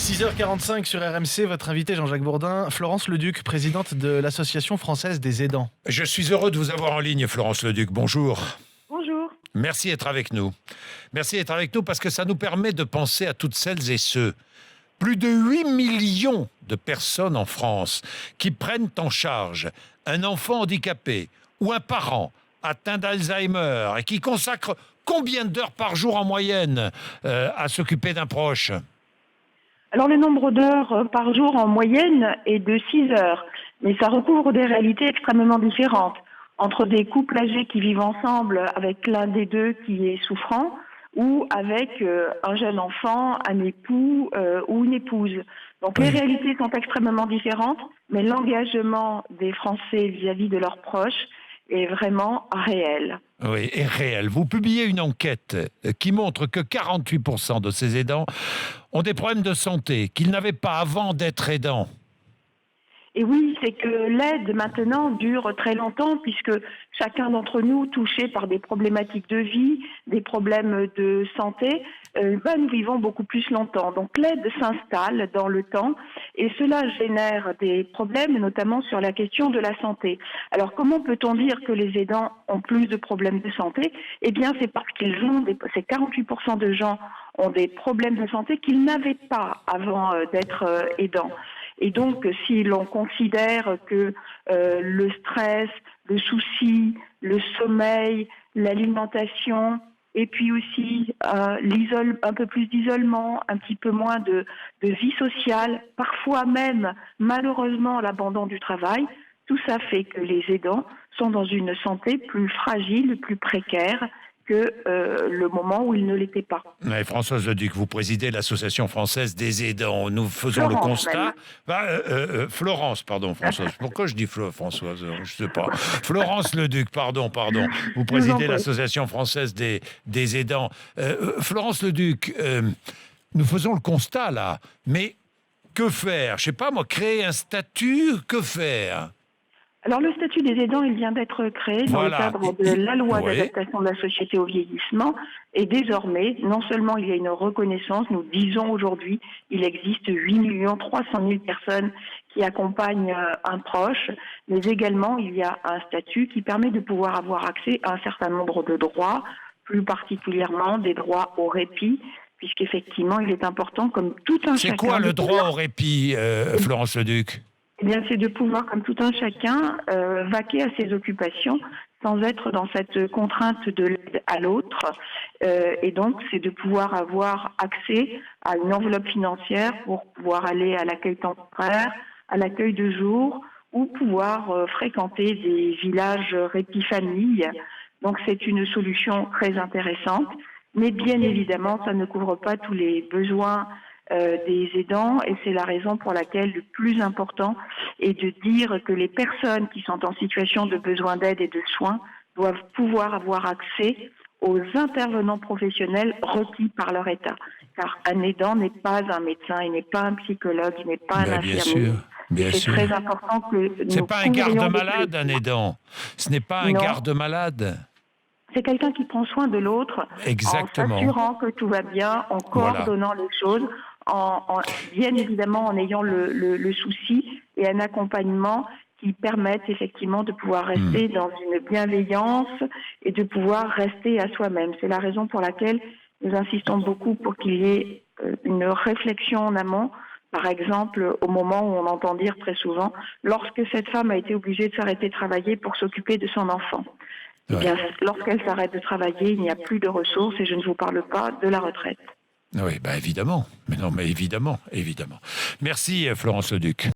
6h45 sur RMC, votre invité Jean-Jacques Bourdin, Florence Leduc, présidente de l'Association française des aidants. Je suis heureux de vous avoir en ligne, Florence Leduc. Bonjour. Bonjour. Merci d'être avec nous. Merci d'être avec nous parce que ça nous permet de penser à toutes celles et ceux, plus de 8 millions de personnes en France, qui prennent en charge un enfant handicapé ou un parent atteint d'Alzheimer et qui consacrent combien d'heures par jour en moyenne à s'occuper d'un proche ? Alors le nombre d'heures par jour en moyenne est de 6 heures, mais ça recouvre des réalités extrêmement différentes. Entre des couples âgés qui vivent ensemble avec l'un des deux qui est souffrant, ou avec un jeune enfant, un époux ou une épouse. Donc les réalités sont extrêmement différentes, mais l'engagement des Français vis-à-vis de leurs proches est vraiment réel. Oui, est réel. Vous publiez une enquête qui montre que 48% de ces aidants ont des problèmes de santé qu'ils n'avaient pas avant d'être aidants. Et oui, c'est que l'aide maintenant dure très longtemps puisque chacun d'entre nous, touché par des problématiques de vie, des problèmes de santé, nous vivons beaucoup plus longtemps. Donc l'aide s'installe dans le temps et cela génère des problèmes, notamment sur la question de la santé. Alors comment peut-on dire que les aidants ont plus de problèmes de santé ? Eh bien c'est parce qu'ils ont, ces 48% de gens ont des problèmes de santé qu'ils n'avaient pas avant d'être aidants. Et donc, si l'on considère que le stress, le souci, le sommeil, l'alimentation, et puis aussi un peu plus d'isolement, un petit peu moins de vie sociale, parfois même, malheureusement, l'abandon du travail, tout ça fait que les aidants sont dans une santé plus fragile, plus précaire, que le moment où il ne l'était pas. Ouais, Françoise Leduc, vous présidez l'Association française des aidants. Nous faisons le constat... Florence, pardon, Françoise. Pourquoi je dis Françoise ? Je ne sais pas. Florence Leduc, pardon. Vous présidez l'Association française des aidants. Florence Leduc, nous faisons le constat, là. Mais que faire ? Je ne sais pas, moi, créer un statut, que faire ? Alors le statut des aidants, il vient d'être créé dans le cadre de la loi d'adaptation de la société au vieillissement. Et désormais, non seulement il y a une reconnaissance, nous disons aujourd'hui, il existe 8 300 000 personnes qui accompagnent un proche, mais également il y a un statut qui permet de pouvoir avoir accès à un certain nombre de droits, plus particulièrement des droits au répit, puisqu'effectivement il est important, comme tout un chacun... C'est quoi le droit au répit, Florence Leduc ? Eh bien, c'est de pouvoir, comme tout un chacun, vaquer à ses occupations sans être dans cette contrainte de l'aide à l'autre. Et donc, c'est de pouvoir avoir accès à une enveloppe financière pour pouvoir aller à l'accueil temporaire, à l'accueil de jour, ou pouvoir fréquenter des villages répit-famille. Donc, c'est une solution très intéressante. Mais bien évidemment, ça ne couvre pas tous les besoins des aidants, et c'est la raison pour laquelle le plus important est de dire que les personnes qui sont en situation de besoin d'aide et de soins doivent pouvoir avoir accès aux intervenants professionnels requis par leur État. Car un aidant n'est pas un médecin, il n'est pas un psychologue, il n'est pas un infirmier. C'est très important que c'est pas un garde-malade, un aidant. Ce n'est pas un garde-malade. C'est quelqu'un qui prend soin de l'autre, exactement, en s'assurant que tout va bien, en coordonnant les choses, bien évidemment en ayant le souci et un accompagnement qui permettent effectivement de pouvoir rester dans une bienveillance et de pouvoir rester à soi-même. C'est la raison pour laquelle nous insistons beaucoup pour qu'il y ait une réflexion en amont. Par exemple, au moment où on entend dire très souvent, lorsque cette femme a été obligée de s'arrêter de travailler pour s'occuper de son enfant. Eh bien, lorsqu'elle s'arrête de travailler, il n'y a plus de ressources et je ne vous parle pas de la retraite. Oui, évidemment. Mais évidemment. Merci, Florence Leduc.